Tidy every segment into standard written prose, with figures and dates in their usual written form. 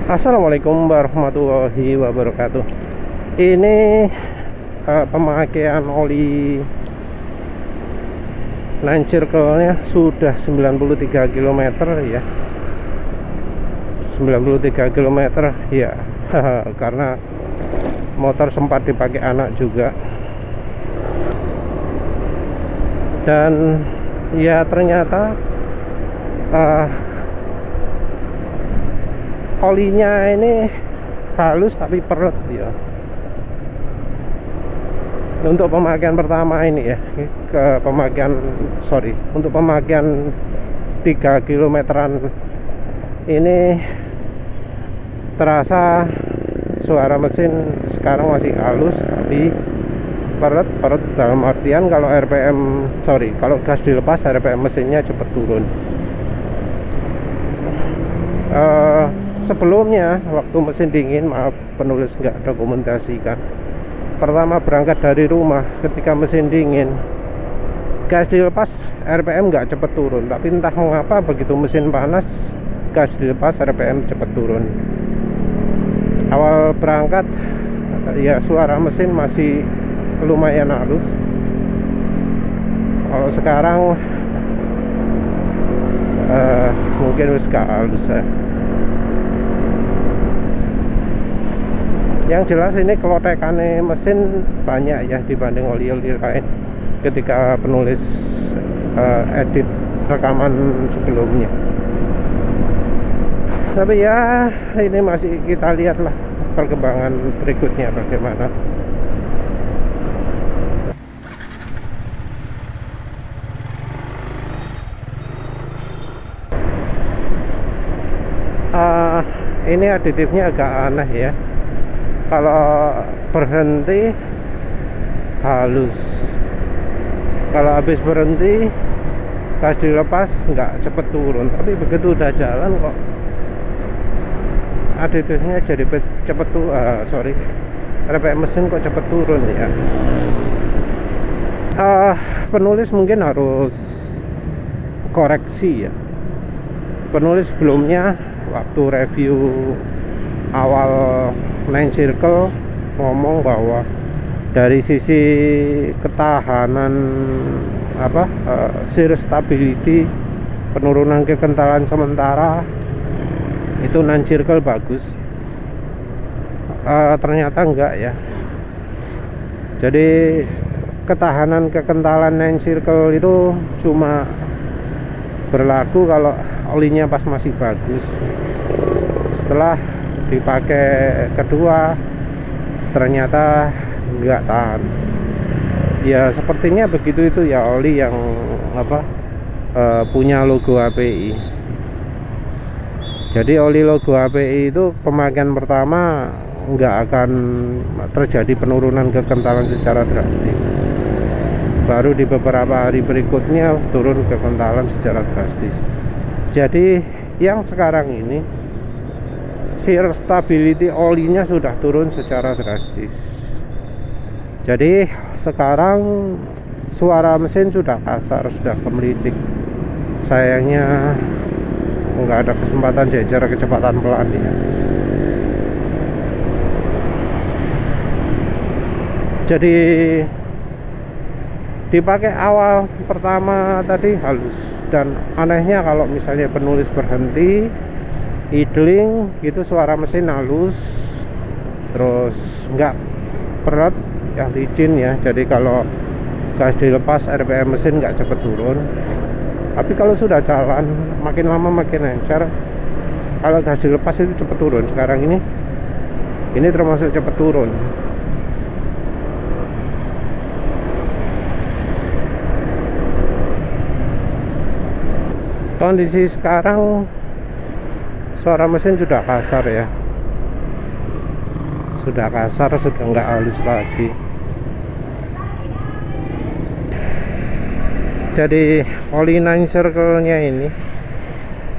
Assalamualaikum warahmatullahi wabarakatuh. Ini pemakaian oli Nine Circle-nya sudah 93 km ya. 93 km ya. Karena motor sempat dipakai anak juga. Dan ya ternyata olinya ini halus tapi peret ya. Untuk pemakaian pertama ini ya, untuk pemakaian 3 kilometeran ini terasa suara mesin sekarang masih halus tapi peret dalam artian kalau kalau gas dilepas RPM mesinnya cepat turun. Sebelumnya waktu mesin dingin, maaf penulis nggak dokumentasikan, pertama berangkat dari rumah ketika mesin dingin gas dilepas RPM nggak cepet turun, tapi entah mengapa begitu mesin panas gas dilepas RPM cepet turun. Awal berangkat ya suara mesin masih lumayan halus. Kalau sekarang mungkin wis gak halus ya. Yang jelas ini kelotekannya mesin banyak ya dibanding oli-oli lain ketika penulis edit rekaman sebelumnya. Tapi ya ini masih kita lihat lah perkembangan berikutnya bagaimana. Ini aditifnya agak aneh ya. Kalau berhenti halus, kalau habis berhenti gas dilepas nggak cepet turun, tapi begitu udah jalan kok aditifnya jadi cepet tuh RPM mesin kok cepet turun ya. Penulis mungkin harus koreksi ya. Penulis sebelumnya waktu review awal Nine Circle ngomong bahwa dari sisi ketahanan shear stability, penurunan kekentalan sementara itu Nine Circle bagus. Ternyata enggak ya. Jadi ketahanan kekentalan Nine Circle itu cuma berlaku kalau olinya pas masih bagus. Setelah dipakai kedua ternyata nggak tahan ya. Sepertinya begitu itu ya, oli yang punya logo API. Jadi oli logo API itu pemakaian pertama nggak akan terjadi penurunan kekentalan secara drastis, baru di beberapa hari berikutnya turun kekentalan secara drastis. Jadi yang sekarang ini shear stability olinya sudah turun secara drastis. Jadi sekarang suara mesin sudah kasar, sudah kemelitik. Sayangnya nggak ada kesempatan jejer kecepatan pelan ya. Jadi dipakai awal pertama tadi halus, dan anehnya kalau misalnya penulis berhenti idling gitu suara mesin halus, terus nggak peret yang licin ya. Jadi kalau gas dilepas RPM mesin nggak cepet turun, tapi kalau sudah jalan makin lama makin encer. Kalau gas dilepas itu cepet turun. Sekarang ini termasuk cepet turun. Kondisi sekarang suara mesin sudah kasar ya, sudah kasar, sudah nggak halus lagi. Jadi oli Nine Circle-nya ini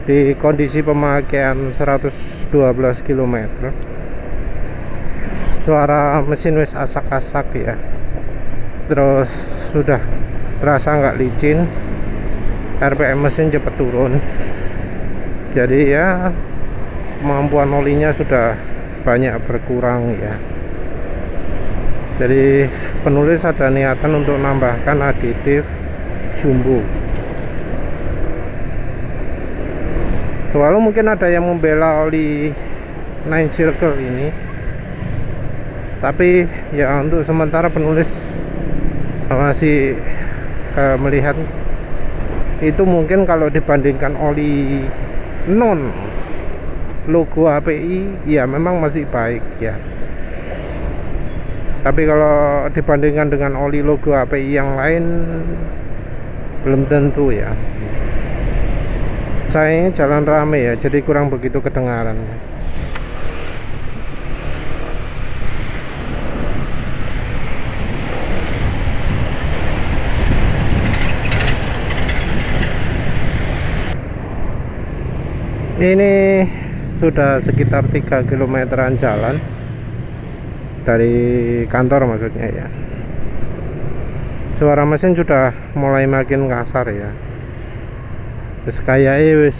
di kondisi pemakaian 112 km suara mesin wis asak-asak ya, terus sudah terasa nggak licin, RPM mesin cepat turun. Jadi ya kemampuan olinya sudah banyak berkurang ya. Jadi penulis ada niatan untuk menambahkan aditif jumbo. Walau mungkin ada yang membela oli 9 Circle ini, tapi ya untuk sementara penulis masih melihat itu mungkin kalau dibandingkan oli non logo HPI ya memang masih baik ya. Tapi kalau dibandingkan dengan oli logo HPI yang lain belum tentu ya. Sayangnya jalan rame ya, jadi kurang begitu kedengaran. Ini sudah sekitar 3 kilometeran jalan dari kantor maksudnya ya. Suara mesin sudah mulai makin kasar ya. Terus kayaknya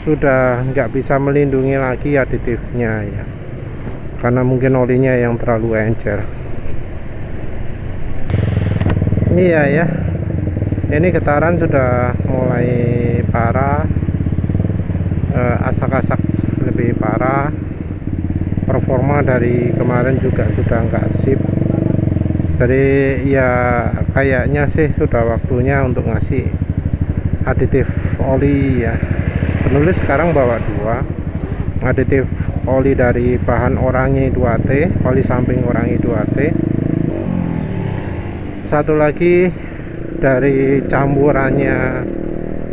sudah nggak bisa melindungi lagi aditifnya ya, karena mungkin olinya yang terlalu encer. Iya ya, ini getaran sudah mulai parah, asak-asak lebih parah, performa dari kemarin juga sudah nggak sip. Jadi ya kayaknya sih sudah waktunya untuk ngasih aditif oli ya. Penulis sekarang bawa 2 aditif oli dari bahan Orange 2T, oli samping Orange 2T. Satu lagi dari campurannya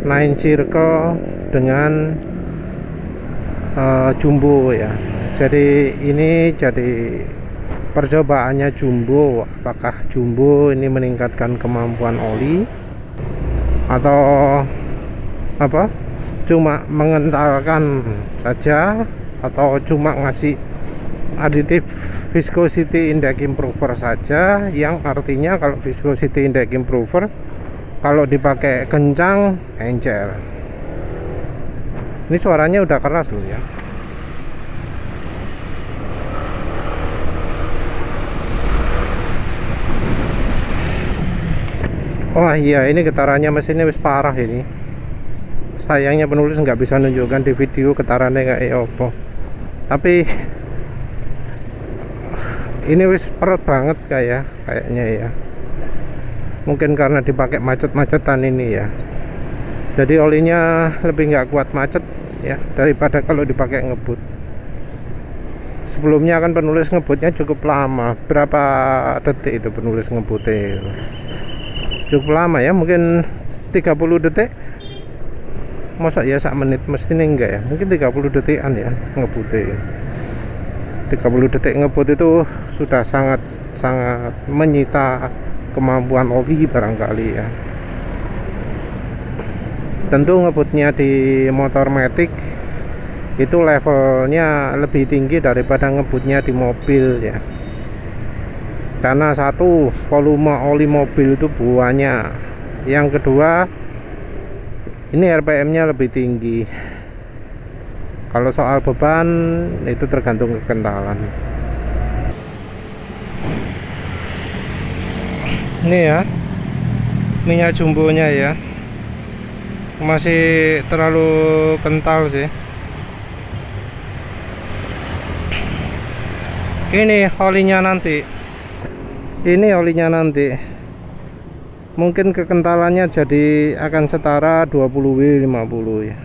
9 Circle dengan jumbo ya. Jadi ini jadi percobaannya jumbo, apakah jumbo ini meningkatkan kemampuan oli atau apa, cuma mengentalkan saja, atau cuma ngasih aditif viscosity index improver saja, yang artinya kalau viscosity index improver kalau dipakai kencang encer. Ini suaranya udah keras loh ya. Oh iya, ini getarannya mesinnya wis parah ini. Sayangnya penulis nggak bisa nunjukkan di video getarannya kayak apa. Tapi ini wis perut banget kayaknya ya. Mungkin karena dipakai macet-macetan ini ya. Jadi olinya lebih nggak kuat macet ya daripada kalau dipakai ngebut. Sebelumnya kan penulis ngebutnya cukup lama. Berapa detik itu penulis ngebutnya? Cukup lama ya, mungkin 30 detik. Masa ya 1 menit, mestinya enggak ya, mungkin 30 detikan ya ngebutnya. 30 detik ngebut itu sudah sangat menyita kemampuan oli barangkali ya. Tentu ngebutnya di motor matic itu levelnya lebih tinggi daripada ngebutnya di mobil ya. Karena satu, volume oli mobil itu banyak. Yang kedua, ini RPM-nya lebih tinggi. Kalau soal beban itu tergantung kekentalan. Ini ya, minyak jumbonya ya, masih terlalu kental sih. Ini olinya nanti. Ini olinya nanti mungkin kekentalannya jadi akan setara 20W50 ya.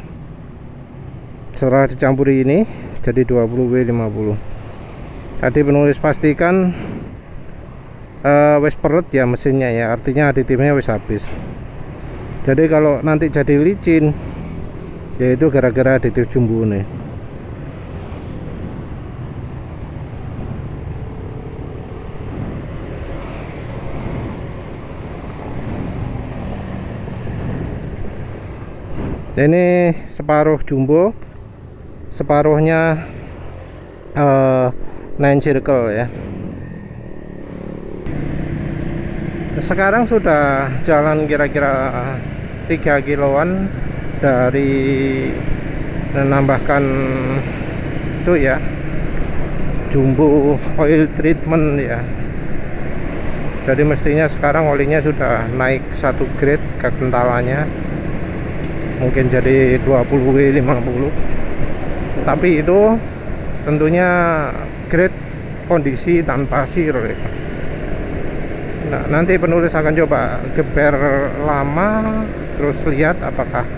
Setelah dicampuri ini jadi 20W50. Tadi penulis pastikan wis perut ya mesinnya ya, artinya aditifnya wis habis. Jadi kalau nanti jadi licin yaitu gara-gara aditif jumbo nih. Ini separuh jumbo, separuhnya 9 Circle ya. Sekarang sudah jalan kira-kira 3 kiloan dari menambahkan itu ya, Jumbo Oil Treatment ya. Jadi mestinya sekarang olinya sudah naik satu grade kekentalannya, mungkin jadi 20W50. Tapi itu tentunya grade kondisi tanpa sir. Nah, nanti penulis akan coba geber lama, terus lihat apakah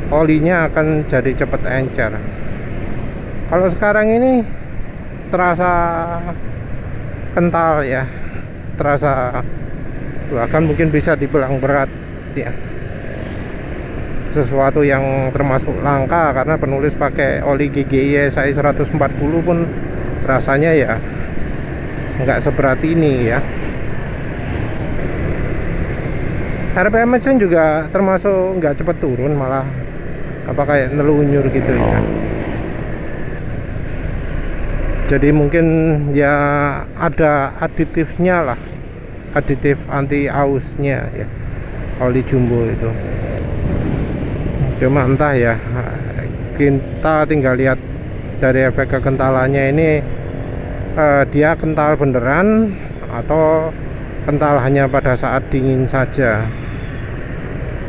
olinya akan jadi cepat encer. Kalau sekarang ini terasa kental ya, terasa bahkan mungkin bisa dibilang berat ya, sesuatu yang termasuk langka karena penulis pakai oli GGI SAE 140 pun rasanya ya nggak seberat ini ya. RPM mesin juga termasuk nggak cepet turun, malah apa kayak nelunyur gitu ya. Jadi mungkin ya ada aditifnya lah, aditif anti ausnya ya, oli Jumbo itu. Cuma entah ya, kita tinggal lihat dari efek kekentalannya ini, dia kental beneran atau kental hanya pada saat dingin saja.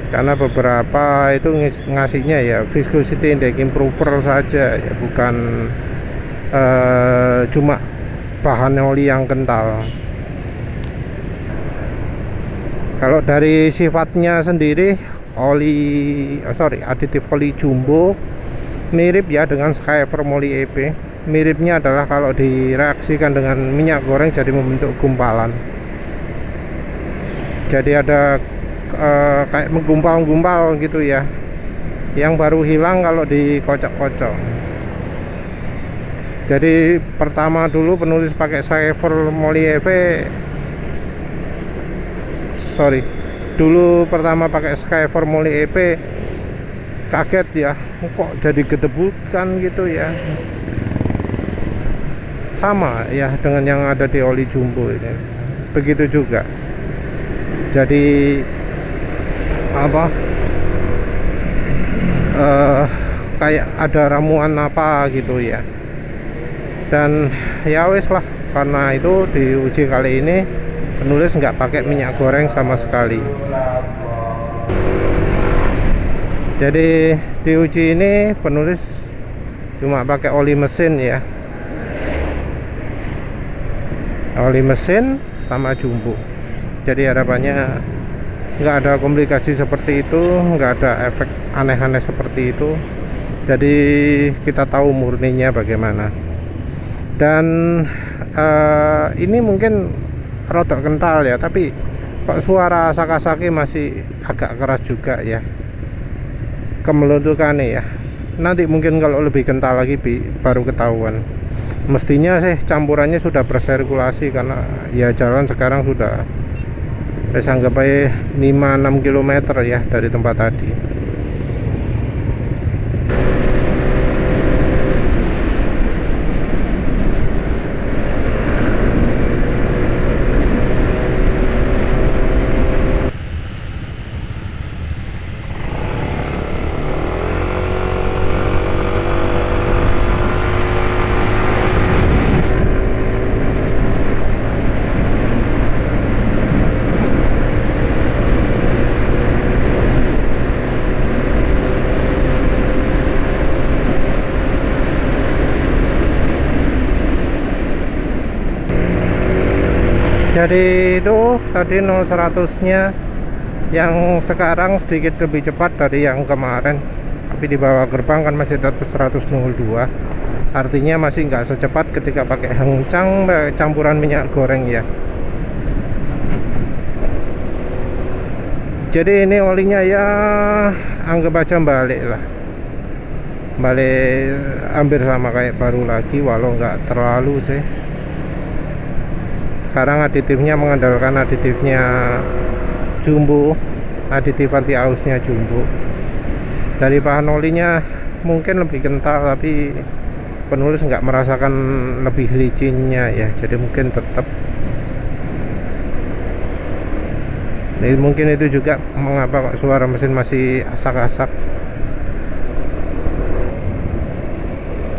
Karena beberapa itu ngasihnya ya viscosity index improver saja ya, bukan cuma bahan oli yang kental. Kalau dari sifatnya sendiri, aditif oli Jumbo mirip ya dengan Skyfer Moly EP. Miripnya adalah kalau direaksikan dengan minyak goreng jadi membentuk gumpalan. Jadi ada kayak menggumpal-gumpal gitu ya, yang baru hilang kalau dikocok-kocok. Jadi pertama dulu penulis pakai Skyfer Moly EP, dulu pertama pakai Skyfer Moly EP, kaget ya, kok jadi gedebukan gitu ya. Sama ya dengan yang ada di oli Jumbo ini, begitu juga. Jadi apa, kayak ada ramuan apa gitu ya. Dan ya wes lah, karena itu diuji kali ini penulis nggak pakai minyak goreng sama sekali. Jadi diuji ini penulis cuma pakai oli mesin ya, oli mesin sama Jumbo. Jadi harapannya nggak ada komplikasi seperti itu, nggak ada efek aneh-aneh seperti itu. Jadi kita tahu murninya bagaimana. Dan ini mungkin rotok kental ya, tapi kok suara Sakasaki masih agak keras juga ya, kemelutukannya ya. Nanti mungkin kalau lebih kental lagi baru ketahuan. Mestinya sih campurannya sudah bersirkulasi, karena ya jalan sekarang sudah anggap aja 5-6 km ya dari tempat tadi. Jadi itu tadi 0-100 nya yang sekarang sedikit lebih cepat dari yang kemarin, tapi di bawah gerbang kan masih tetap 102. Artinya masih nggak secepat ketika pakai hengcang campuran minyak goreng ya. Jadi ini olinya ya anggap aja balik lah, balik hampir sama kayak baru lagi, walau nggak terlalu sih. Sekarang aditifnya mengandalkan aditifnya Jumbo, aditif anti ausnya Jumbo. Dari bahan olinya mungkin lebih kental, tapi penulis nggak merasakan lebih licinnya ya, jadi mungkin tetap. Jadi mungkin itu juga mengapa kok suara mesin masih asak-asak.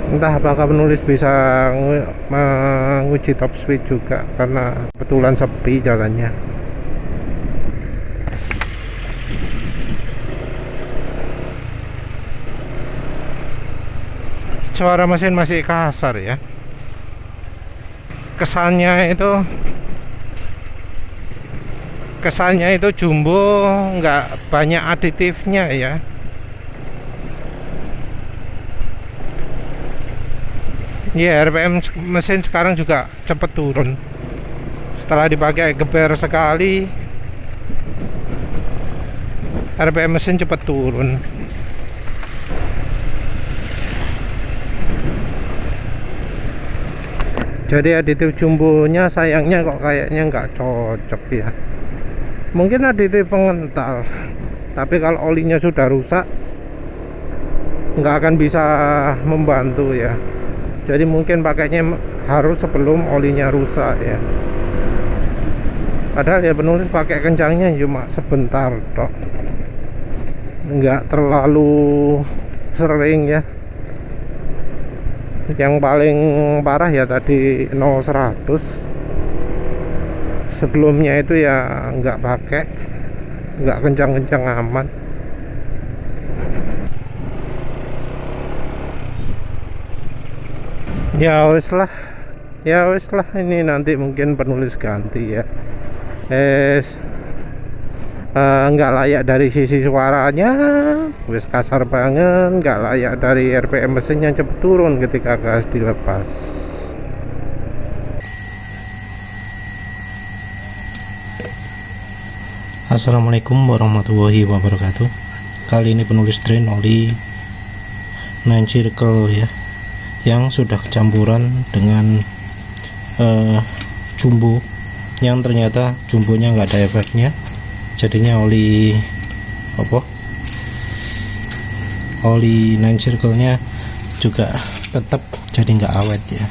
Entah apakah penulis bisa menguji top speed juga, karena kebetulan sepi jalannya. Suara mesin masih kasar ya. Kesannya itu jumbo nggak banyak aditifnya ya. Ya, RPM mesin sekarang juga cepet turun. Setelah dipakai geber sekali, RPM mesin cepet turun. Jadi aditif jumbonya sayangnya kok kayaknya nggak cocok ya. Mungkin aditif pengental, tapi kalau olinya sudah rusak nggak akan bisa membantu ya. Jadi mungkin pakainya harus sebelum olinya rusak ya. Padahal ya penulis pakai kencangnya cuma sebentar dok, nggak terlalu sering ya. Yang paling parah ya tadi 0-100. Sebelumnya itu ya nggak pakai, nggak kencang-kencang amat. Ya wis lah, ini nanti mungkin penulis ganti ya. Nggak layak dari sisi suaranya, wis kasar banget. Nggak layak dari RPM mesinnya cepet turun ketika gas dilepas. Assalamualaikum warahmatullahi wabarakatuh. Kali ini penulis drain oli 9 circle ya, yang sudah kecampuran dengan jumbo, yang ternyata jumbonya nggak ada efeknya. Jadinya oli 9 circle nya juga tetap jadi nggak awet ya.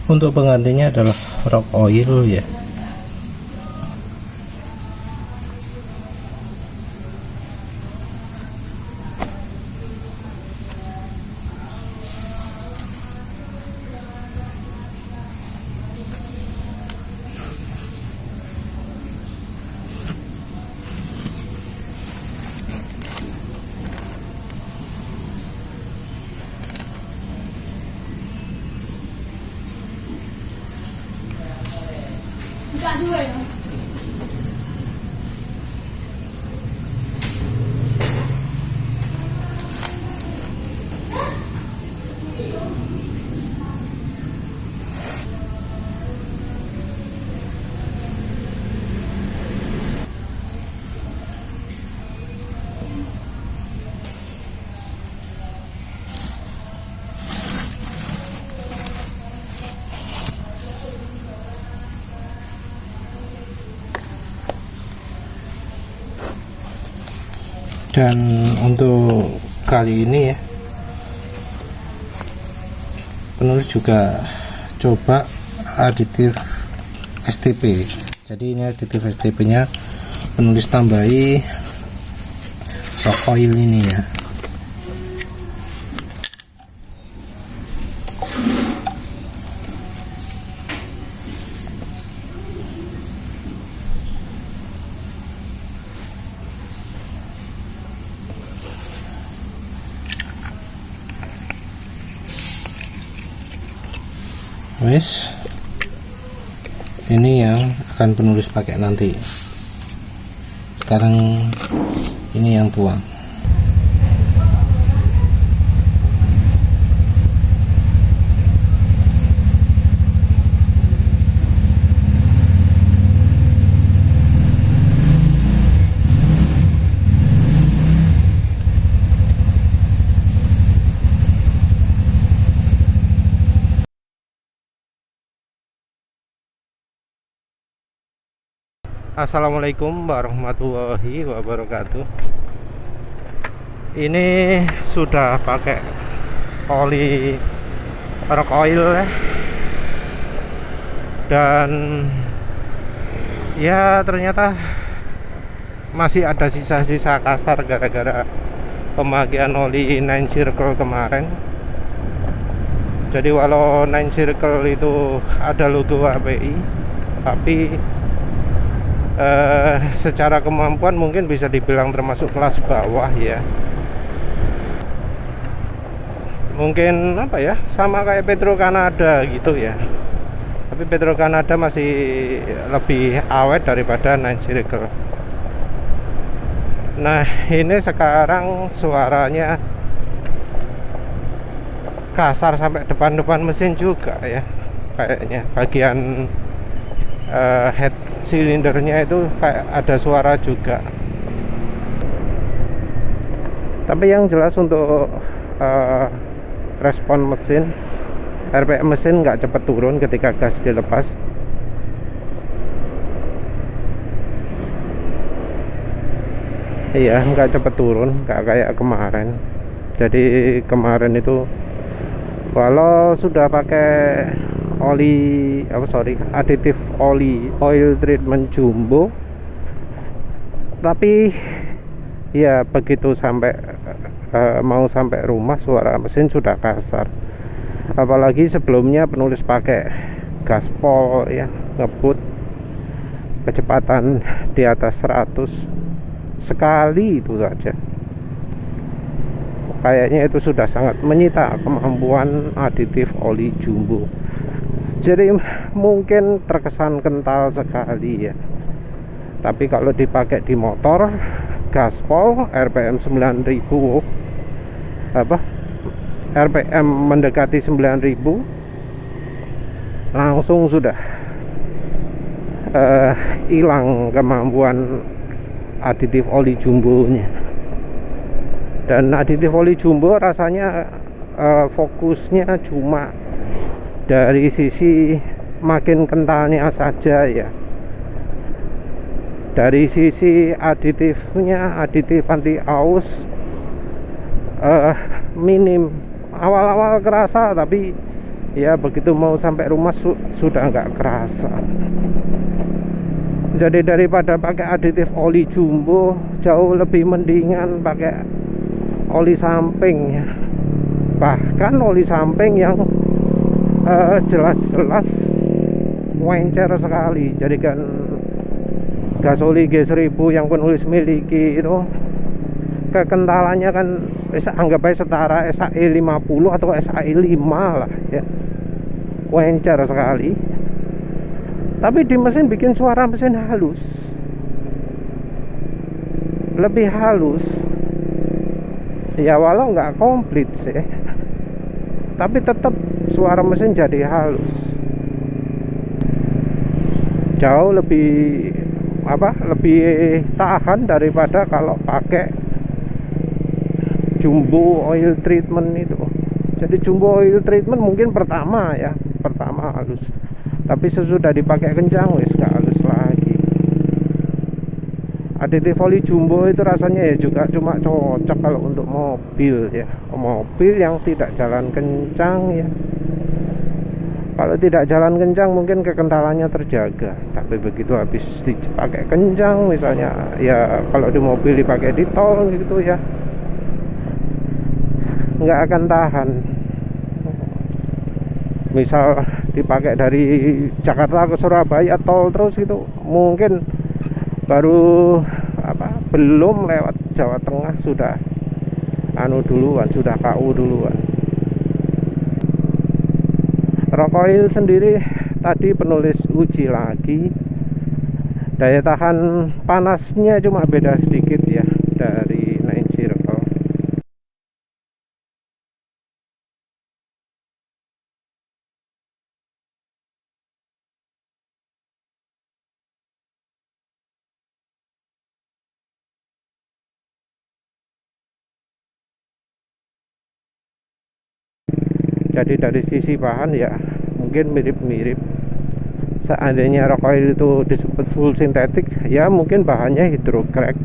Untuk penggantinya adalah rock oil ya. Dan untuk kali ini ya, penulis juga coba aditif STP. Jadi ini aditif STP nya penulis tambahi rock oil ini ya. Wes, ini yang akan penulis pakai nanti. Sekarang ini yang tuang. Assalamualaikum warahmatullahi wabarakatuh. Ini sudah pakai oli rock oil ya. Dan ya ternyata masih ada sisa-sisa kasar gara-gara pemakaian oli 9 Circle kemarin. Jadi walau 9 Circle itu ada logo API, tapi secara kemampuan mungkin bisa dibilang termasuk kelas bawah ya. Mungkin apa ya, sama kayak Petro Canada gitu ya. Tapi Petro Canada masih lebih awet daripada 9 Circle. Nah ini sekarang suaranya kasar sampai depan-depan mesin juga ya. Kayaknya bagian head silindernya itu kayak ada suara juga. Tapi yang jelas untuk respon mesin, RPM mesin nggak cepat turun ketika gas dilepas. Iya, nggak cepat turun, nggak kayak kemarin. Jadi kemarin itu walau sudah pakai aditif oil treatment jumbo, tapi ya begitu sampai mau sampai rumah suara mesin sudah kasar. Apalagi sebelumnya penulis pakai gaspol ya, ngebut kecepatan di atas 100 sekali itu saja. Kayaknya itu sudah sangat menyita kemampuan aditif oli jumbo. Jadi mungkin terkesan kental sekali ya. Tapi kalau dipakai di motor gaspol RPM 9000 RPM mendekati 9000 langsung sudah hilang kemampuan aditif oli jumbonya. Dan aditif oli jumbo rasanya fokusnya cuma dari sisi makin kentalnya saja ya. Dari sisi aditifnya, aditif anti aus minim. Awal-awal kerasa, tapi ya begitu mau sampai rumah sudah nggak kerasa. Jadi daripada pakai aditif oli jumbo, jauh lebih mendingan pakai oli samping ya. Bahkan oli samping yang jelas-jelas wencer sekali. Jadi kan gas oli G1000 yang penulis miliki itu kekentalannya kan anggap aja setara SAE 50 atau SAE 5 lah ya. Wencer sekali. Tapi di mesin bikin suara mesin halus, lebih halus ya, walau nggak komplit sih, tapi tetap suara mesin jadi halus. Jauh lebih lebih tahan daripada kalau pakai jumbo oil treatment itu. Jadi jumbo oil treatment mungkin pertama halus, tapi sesudah dipakai kencang wis gak halus lagi. Aditif oli jumbo itu rasanya ya juga cuma cocok kalau untuk mobil ya, mobil yang tidak jalan kencang ya. Kalau tidak jalan kencang mungkin kekentalannya terjaga, tapi begitu habis dipakai kencang misalnya ya, kalau di mobil dipakai di tol gitu ya, nggak akan tahan. Misal dipakai dari Jakarta ke Surabaya tol terus gitu, mungkin baru belum lewat Jawa Tengah sudah sudah KU duluan. Rock oil sendiri tadi penulis uji lagi, daya tahan panasnya cuma beda sedikit ya dari 9 Circle. Jadi dari sisi bahan ya mungkin mirip-mirip, Seandainya rock oil itu disebut full sintetik, ya mungkin bahannya hydrocrack,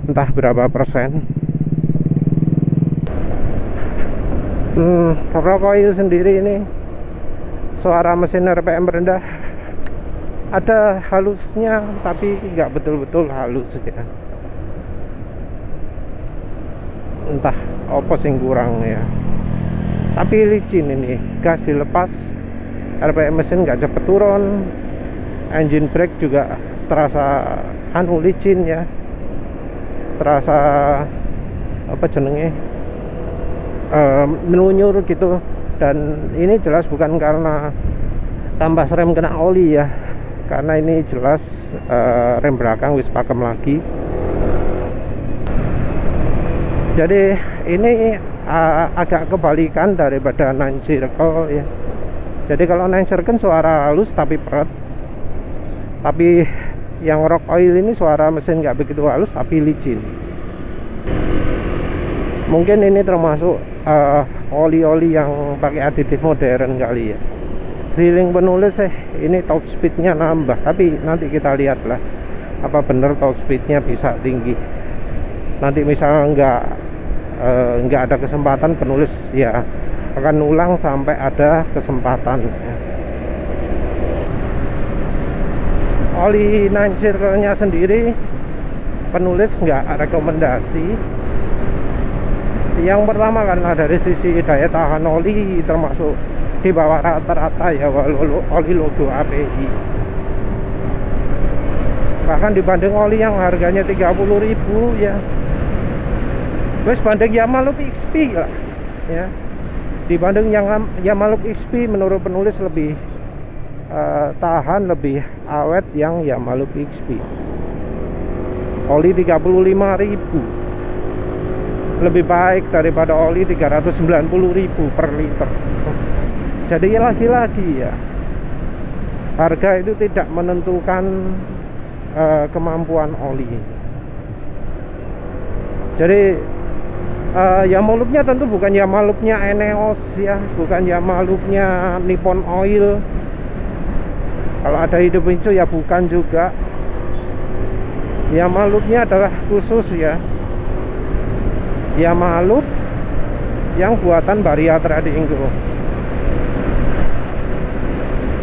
entah berapa persen. Rock oil sendiri ini suara mesin RPM rendah, ada halusnya tapi nggak betul-betul halus ya. Entah apa sing kurang ya. Tapi licin ini, gas dilepas RPM mesin nggak cepet turun, engine brake juga terasa licin ya, terasa apa jenenge, melunyur gitu. Dan ini jelas bukan karena tambah rem kena oli ya, karena ini jelas rem belakang wis pakem lagi. Jadi ini agak kebalikan daripada 9 Circle ya. Jadi kalau 9 Circle suara halus tapi peret, tapi yang rock oil ini suara mesin nggak begitu halus tapi licin. Mungkin ini termasuk oli-oli yang pakai aditif modern kali ya. Feeling penulis ini top speednya nambah, tapi nanti kita lihat lah apa bener top speednya bisa tinggi. Nanti misalnya nggak ada kesempatan, penulis ya akan ulang sampai ada kesempatan. Oli 9 Circle-nya sendiri penulis nggak rekomendasi. Yang pertama karena dari sisi daya tahan oli termasuk di bawah rata-rata ya, walau oli logo API. Bahkan dibanding oli yang harganya 30.000 ya, terus banding Yamalup XP lah ya, dibanding yang Yamalup XP menurut penulis lebih tahan, lebih awet yang Yamalup XP. Oli 35.000 lebih baik daripada oli 390.000 per liter. Jadi lagi-lagi ya, harga itu tidak menentukan kemampuan oli. Jadi Yamalupnya tentu bukan Yamalupnya Eneos ya, bukan Yamalupnya Nippon Oil. Kalau ada hidup pincu ya bukan juga. Yamalupnya adalah khusus ya, Yamalup yang buatan Varia Tradingco.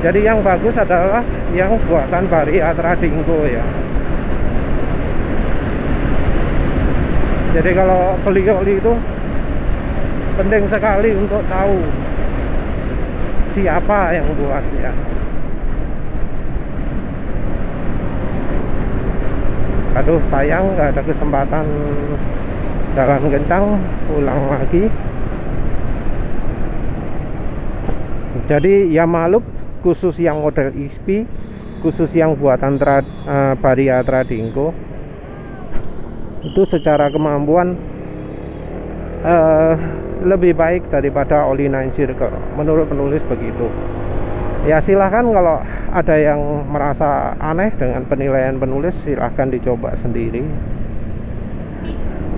Jadi yang bagus adalah yang buatan Varia Tradingco ya. Jadi kalau beli oli itu penting sekali untuk tahu siapa yang buat ya. Aduh sayang nggak ada kesempatan jalan kencang, ulang lagi. Jadi Yamalup khusus yang model XP, khusus yang buatan Varia Tradingco, itu secara kemampuan lebih baik daripada oli 9 Circle menurut penulis begitu. Ya silahkan kalau ada yang merasa aneh dengan penilaian penulis, silahkan dicoba sendiri.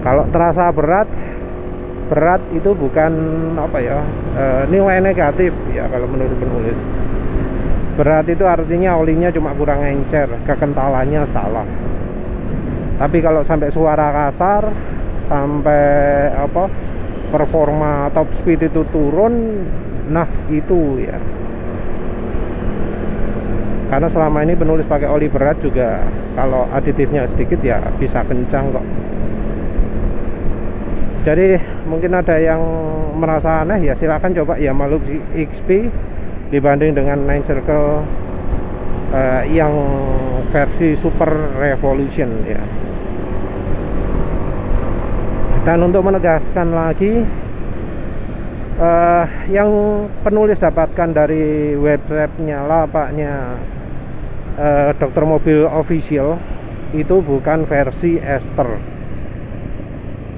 Kalau terasa berat itu bukan apa ya, nilai negatif ya kalau menurut penulis. Berat itu artinya olinya cuma kurang encer, kekentalannya salah. Tapi kalau sampai suara kasar, sampai apa performa top speed itu turun, nah itu ya. Karena selama ini penulis pakai oli berat juga, kalau aditifnya sedikit ya bisa kencang kok. Jadi mungkin ada yang merasa aneh ya, silahkan coba Yamalup XP dibanding dengan 9 Circle yang versi Super Revolution ya. Dan untuk menegaskan lagi, yang penulis dapatkan dari websitenya, lapaknya Dokter Mobil Official itu bukan versi Ester.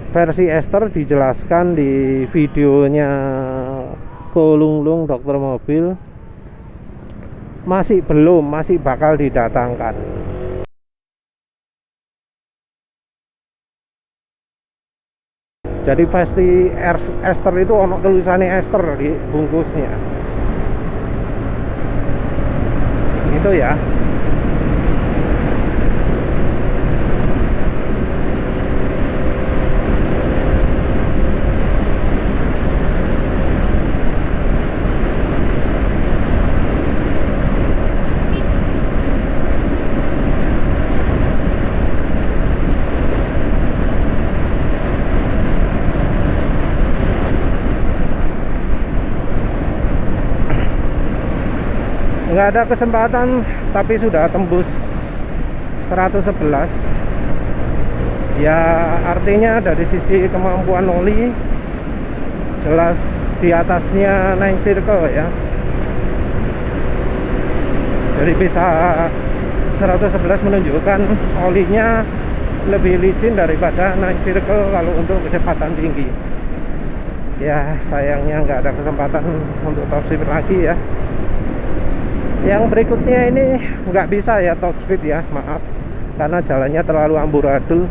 Versi Ester dijelaskan di videonya Kolunglung Dokter Mobil, masih bakal didatangkan. Jadi versi Ester itu ono tulisannya Ester di bungkusnya. Itu ya. Nggak ada kesempatan, tapi sudah tembus 111 ya, artinya dari sisi kemampuan oli jelas di atasnya 9 Circle ya. Jadi bisa 111 menunjukkan olinya lebih licin daripada 9 Circle kalau untuk kecepatan tinggi ya. Sayangnya nggak ada kesempatan untuk top speed lagi ya. Yang berikutnya ini nggak bisa ya top speed ya, maaf, karena jalannya terlalu amburadul,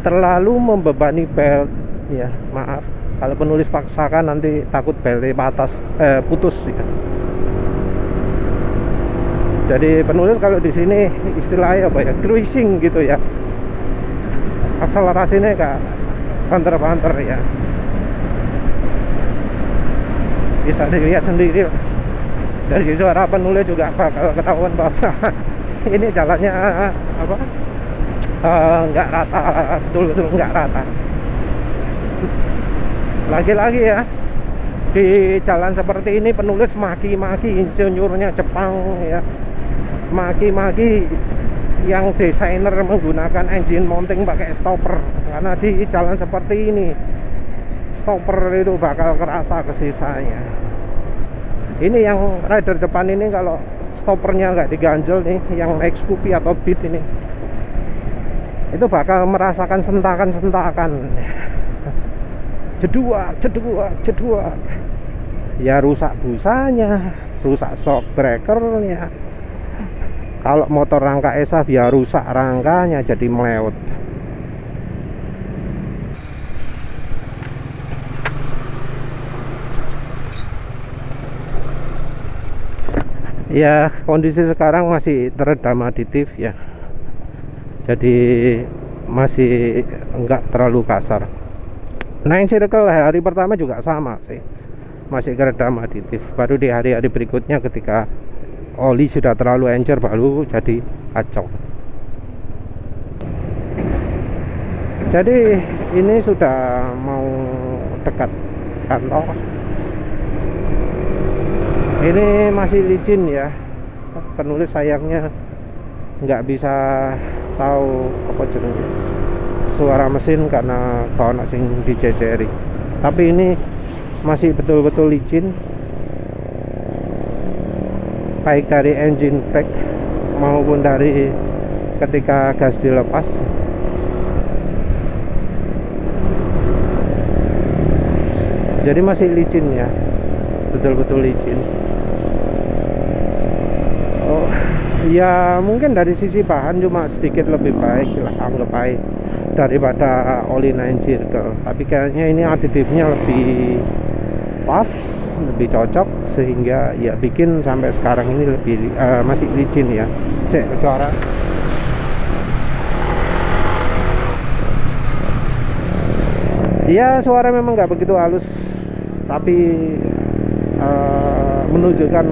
terlalu membebani belt ya, maaf. Kalau penulis paksakan nanti takut beltnya putus ya. Jadi penulis kalau di sini istilahnya apa ya, cruising gitu ya, akselerasinya kayak banter-banter ya, bisa dilihat sendiri. Dari suara penulis juga bakal ketahuan bahwa ini jalannya apa, nggak rata, betul-betul nggak rata. Lagi-lagi ya, di jalan seperti ini penulis maki-maki insinyurnya Jepang ya, maki-maki yang desainer menggunakan engine mounting pakai stopper, karena di jalan seperti ini stopper itu bakal kerasa kesisanya. Ini yang rider depan ini kalau stoppernya nggak diganjel nih, yang naik Scoopy atau Beat ini, itu bakal merasakan sentakan-sentakan, jeduak ya, rusak busanya, rusak shock breakernya. Kalau motor rangka ESA ya rusak rangkanya, jadi meleot. Ya, kondisi sekarang masih teredam aditif ya, jadi masih enggak terlalu kasar. 9 Circle hari pertama juga sama sih, masih keredam aditif. Baru di hari-hari berikutnya ketika oli sudah terlalu encer baru jadi kacau. Jadi ini sudah mau dekat kantor. Ini masih licin ya, penulis sayangnya nggak bisa tahu apa jenenge suara mesin karena kawan sing diceceri. Tapi ini masih betul-betul licin, baik dari engine brake maupun dari ketika gas dilepas. Jadi masih licin ya, betul-betul licin. Oh ya, mungkin dari sisi bahan cuma sedikit lebih baik lah, anggap baik daripada oli 9 Circle. Tapi kayaknya ini aditifnya lebih pas, lebih cocok, sehingga ya bikin sampai sekarang ini lebih masih licin ya. Cek suara. Ya, suara memang nggak begitu halus, tapi menunjukkan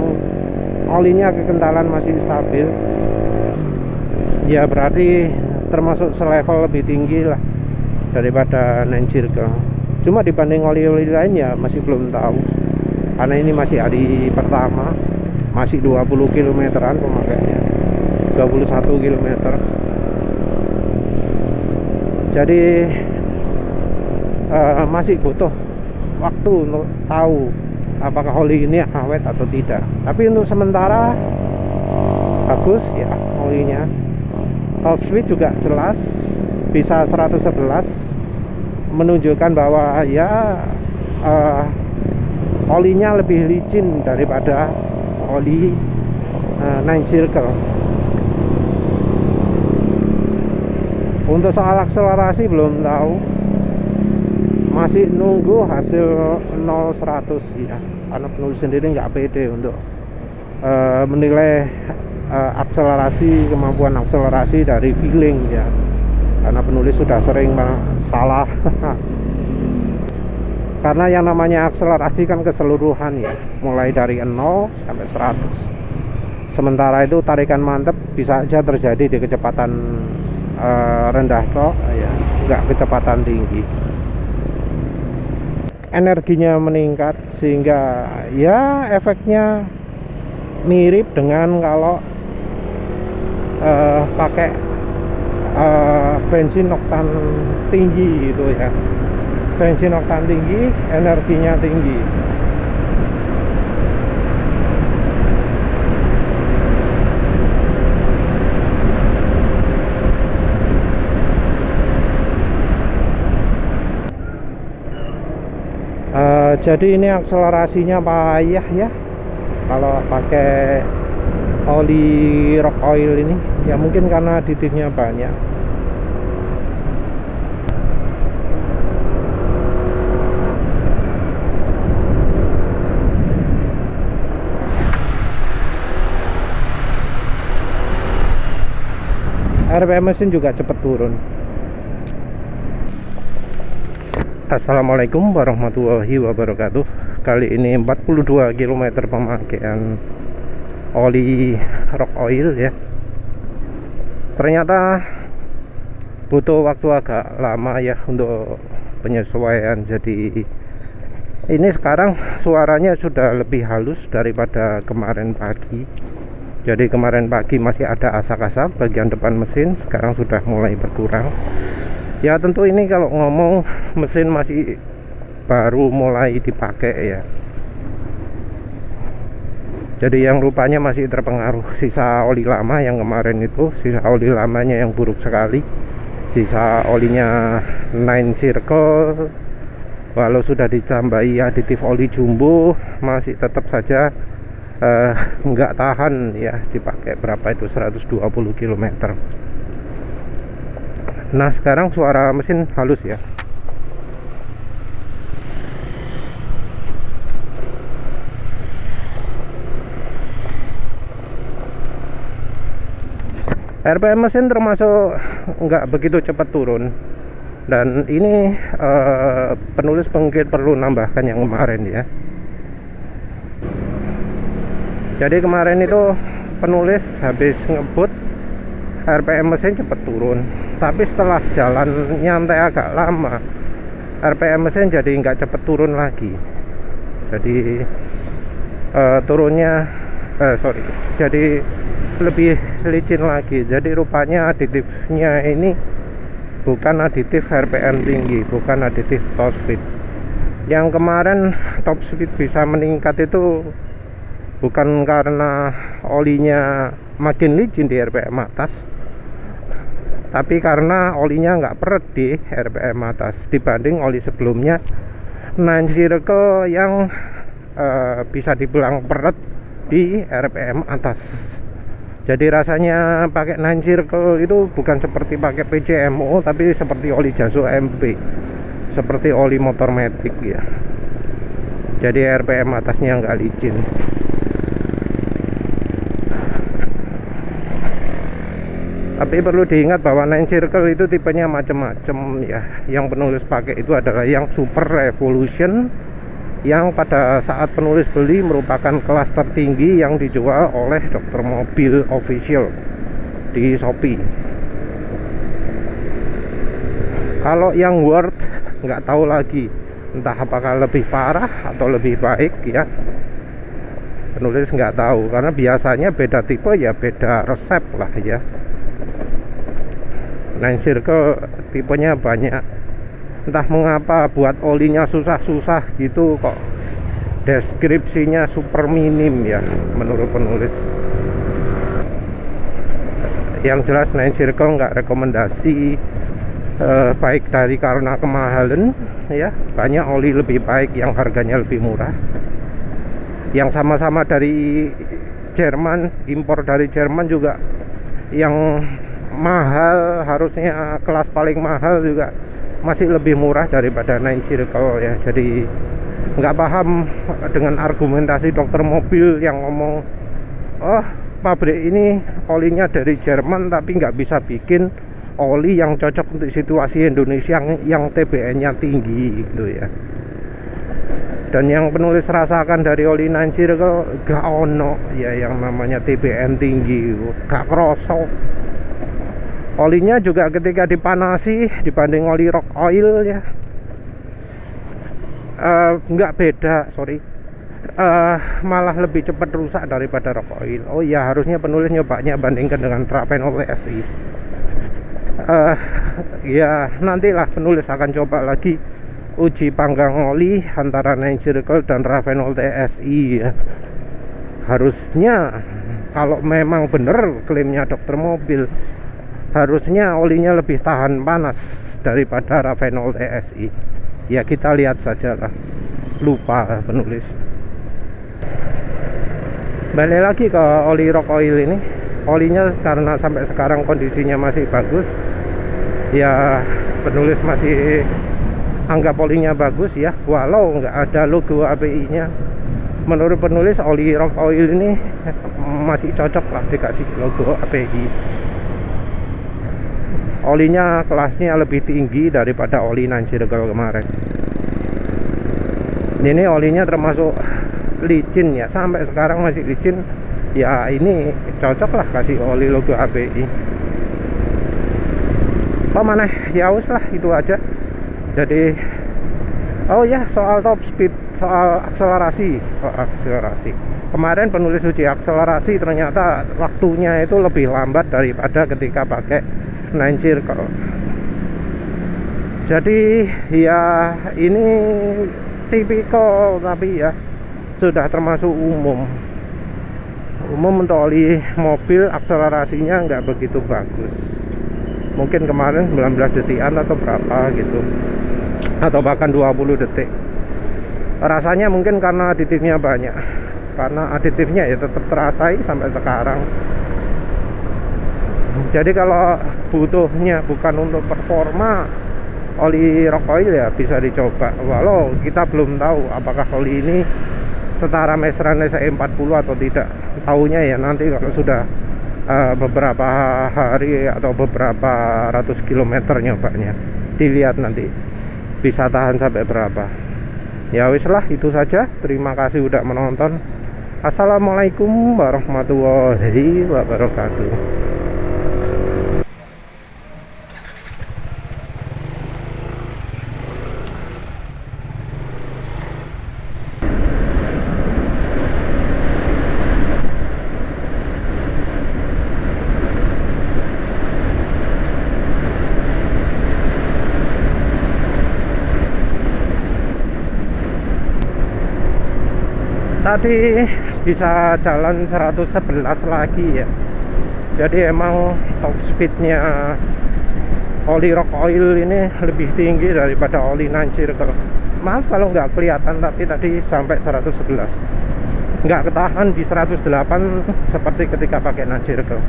olinya kekentalan masih stabil. Ya berarti termasuk selevel lebih tinggi lah daripada 9 Circle. Cuma dibanding oli-oli lain ya masih belum tahu, karena ini masih hari pertama, masih 20 kilometeran pemakaiannya, 21 kilometer. Jadi masih butuh waktu untuk tahu apakah oli ini awet atau tidak. Tapi untuk sementara bagus ya olinya. Top speed juga jelas bisa 111, menunjukkan bahwa ya olinya lebih licin daripada oli 9 Circle. Untuk soal akselerasi belum tahu, masih nunggu hasil 0-100 ya, karena penulis sendiri nggak pede untuk menilai kemampuan akselerasi dari feeling ya, karena penulis sudah sering salah. Karena yang namanya akselerasi kan keseluruhan ya, mulai dari 0 sampai 100. Sementara itu tarikan mantep bisa aja terjadi di kecepatan rendah toh ya, nggak kecepatan tinggi. Energinya meningkat sehingga ya efeknya mirip dengan kalau pakai bensin oktan tinggi gitu ya. Bensin oktan tinggi, energinya tinggi. Jadi ini akselerasinya payah ya kalau pakai oli rock oil ini ya, mungkin karena aditifnya banyak. RPM mesin juga cepat turun. Assalamualaikum warahmatullahi wabarakatuh. Kali ini 42 km pemakaian oli rock oil ya. Ternyata butuh waktu agak lama ya untuk penyesuaian. Jadi ini sekarang suaranya sudah lebih halus daripada kemarin pagi. Jadi kemarin pagi masih ada asak-asak bagian depan mesin, sekarang sudah mulai berkurang. Ya tentu ini kalau ngomong mesin masih baru mulai dipakai ya. Jadi yang rupanya masih terpengaruh sisa oli lama yang kemarin itu, sisa oli lamanya yang buruk sekali. Sisa olinya 9 circle, walau sudah ditambahi aditif oli jumbo, masih tetap saja nggak tahan ya dipakai berapa itu 120 km. Nah sekarang suara mesin halus ya. RPM mesin termasuk nggak begitu cepat turun, dan ini penulis mungkin perlu nambahkan yang kemarin ya. Jadi kemarin itu penulis habis ngebut RPM mesin cepat turun, tapi setelah jalan nyantai agak lama RPM mesin jadi nggak cepat turun lagi. Jadi jadi lebih licin lagi. Jadi rupanya aditifnya ini bukan aditif RPM tinggi, bukan aditif top speed. Yang kemarin top speed bisa meningkat itu bukan karena olinya makin licin di RPM atas, tapi karena olinya nggak peret di RPM atas dibanding oli sebelumnya 9 circle yang bisa dibilang peret di RPM atas. Jadi rasanya pakai 9 circle itu bukan seperti pakai PCMO, tapi seperti oli Jaso MP, seperti oli motor matic ya. Jadi RPM atasnya nggak licin. Tapi perlu diingat bahwa 9 circle itu tipenya macam-macam ya. Yang penulis pakai itu adalah yang Super Revolution, yang pada saat penulis beli merupakan kelas tertinggi yang dijual oleh Dokter Mobil Official di Shopee. Kalau yang World nggak tahu lagi, entah apakah lebih parah atau lebih baik ya. Penulis nggak tahu, karena biasanya beda tipe ya beda resep lah ya. 9 circle tipenya banyak, entah mengapa buat olinya susah-susah gitu kok, deskripsinya super minim ya menurut penulis. Yang jelas 9 circle nggak rekomendasi, baik dari karena kemahalan ya, banyak oli lebih baik yang harganya lebih murah, yang sama-sama dari Jerman, impor dari Jerman juga yang mahal, harusnya kelas paling mahal juga masih lebih murah daripada 9 circle ya. Jadi nggak paham dengan argumentasi dokter mobil yang ngomong oh pabrik ini olinya dari Jerman tapi nggak bisa bikin oli yang cocok untuk situasi Indonesia yang TBN-nya tinggi gitu ya. Dan yang penulis rasakan dari oli 9 Circle gak ono ya yang namanya TBN tinggi, gak kroso. Olinya juga ketika dipanasi dibanding oli rock oil ya nggak beda, malah lebih cepat rusak daripada rock oil. Oh ya, harusnya penulis nyobanya bandingkan dengan Ravenol TSI. Ya nantilah penulis akan coba lagi uji panggang oli antara 9 Circle dan Ravenol TSI ya. Harusnya kalau memang benar klaimnya dokter mobil, harusnya olinya lebih tahan panas daripada Ravenol TSI. Ya kita lihat saja lah. Lupa penulis. Balik lagi ke oli rock oil ini. Olinya karena sampai sekarang kondisinya masih bagus, ya penulis masih anggap olinya bagus ya, walau nggak ada logo API nya. Menurut penulis oli rock oil ini masih cocok lah dikasih logo API. Olinya kelasnya lebih tinggi daripada oli 9 Circle kemarin. Ini olinya termasuk licin ya, sampai sekarang masih licin ya. Ini cocok lah kasih oli logo API. Apa mana ya, us lah itu aja. Jadi oh ya, soal top speed, soal akselerasi. Kemarin penulis uji akselerasi ternyata waktunya itu lebih lambat daripada ketika pakai 9 Circle. Jadi ya ini tipikal, tapi ya sudah termasuk umum untuk oli mobil. Akselerasinya nggak begitu bagus. Mungkin kemarin 19 detikan atau berapa gitu, atau bahkan 20 detik. Rasanya mungkin karena aditifnya banyak, karena aditifnya ya tetap terasai sampai sekarang. Jadi kalau butuhnya bukan untuk performa, oli rock oil ya bisa dicoba. Walau kita belum tahu apakah oli ini setara Mestran SE40 atau tidak. Taunya ya nanti kalau sudah beberapa hari atau beberapa ratus kilometer nyobanya, dilihat nanti bisa tahan sampai berapa. Ya wis lah, itu saja. Terima kasih udah menonton. Assalamualaikum warahmatullahi wabarakatuh. Tadi bisa jalan 111 lagi ya. Jadi emang top speednya oli rock oil ini lebih tinggi daripada oli 9 Circle. Maaf kalau nggak kelihatan, tapi tadi sampai 111, nggak ketahan di 108 seperti ketika pakai 9 Circle.